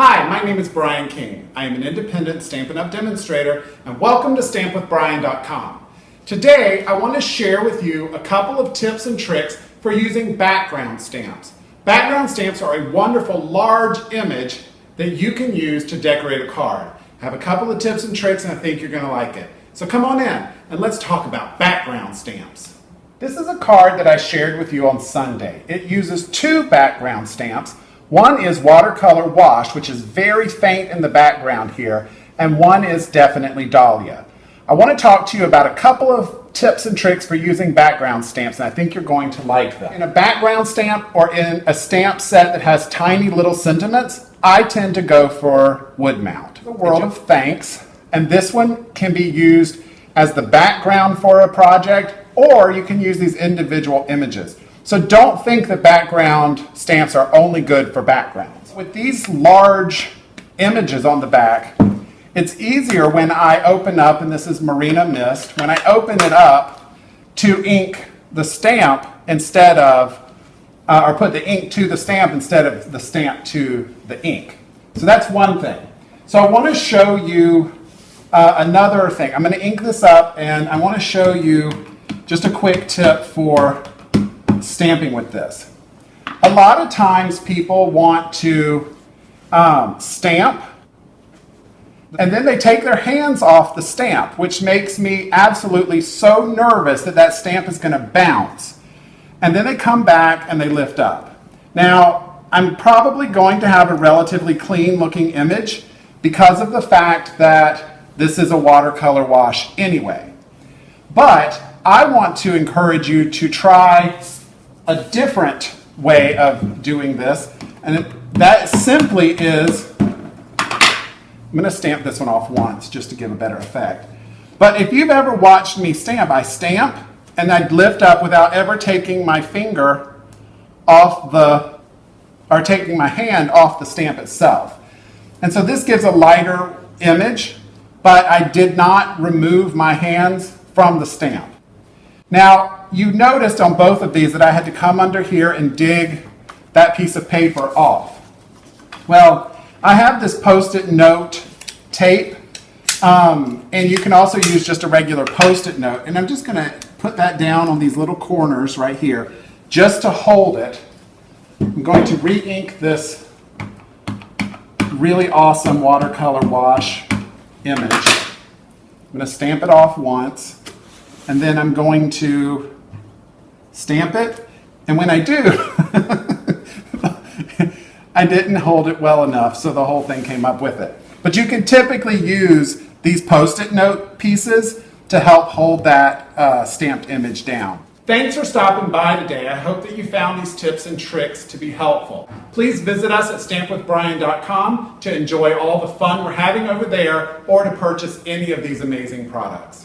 Hi, my name is Brian King. I am an independent Stampin' Up! Demonstrator, and welcome to StampWithBrian.com. Today, I want to share with you a couple of tips and tricks for using background stamps. Background stamps are a wonderful large image that you can use to decorate a card. I have a couple of tips and tricks, and I think you're going to like it. So come on in, and let's talk about background stamps. This is a card that I shared with you on Sunday. It uses two background stamps. One is watercolor wash, which is very faint in the background here, and one is definitely Dahlia. I want to talk to you about a couple of tips and tricks for using background stamps, and I think you're going to like them. In a background stamp or in a stamp set that has tiny little sentiments, I tend to go for wood mount. The World of Thanks, and this one can be used as the background for a project, or you can use these individual images. So don't think that background stamps are only good for backgrounds. With these large images on the back, it's easier when I open up, and this is Marina Mist, when I open it up to ink the stamp instead of, or put the ink to the stamp instead of the stamp to the ink. So that's one thing. So I want to show you another thing. I'm going to ink this up, and I want to show you just a quick tip for stamping with this. A lot of times people want to stamp and then they take their hands off the stamp, which makes me absolutely so nervous that that stamp is going to bounce. And then they come back and they lift up. Now, I'm probably going to have a relatively clean looking image because of the fact that this is a watercolor wash anyway. But I want to encourage you to try a different way of doing this, and that simply is, I'm going to stamp this one off once just to give a better effect. But if you've ever watched me stamp, I stamp and I'd lift up without ever taking my finger off the, or taking my hand off the stamp itself. And so this gives a lighter image, but I did not remove my hands from the stamp. Now, you noticed on both of these that I had to come under here and dig that piece of paper off. Well, I have this Post-it note tape, and you can also use just a regular Post-it note. And I'm just going to put that down on these little corners right here just to hold it. I'm going to re-ink this really awesome watercolor wash image. I'm going to stamp it off once. And then I'm going to stamp it. And when I do, I didn't hold it well enough, so the whole thing came up with it. But you can typically use these Post-it note pieces to help hold that stamped image down. Thanks for stopping by today. I hope that you found these tips and tricks to be helpful. Please visit us at StampWithBrian.com to enjoy all the fun we're having over there or to purchase any of these amazing products.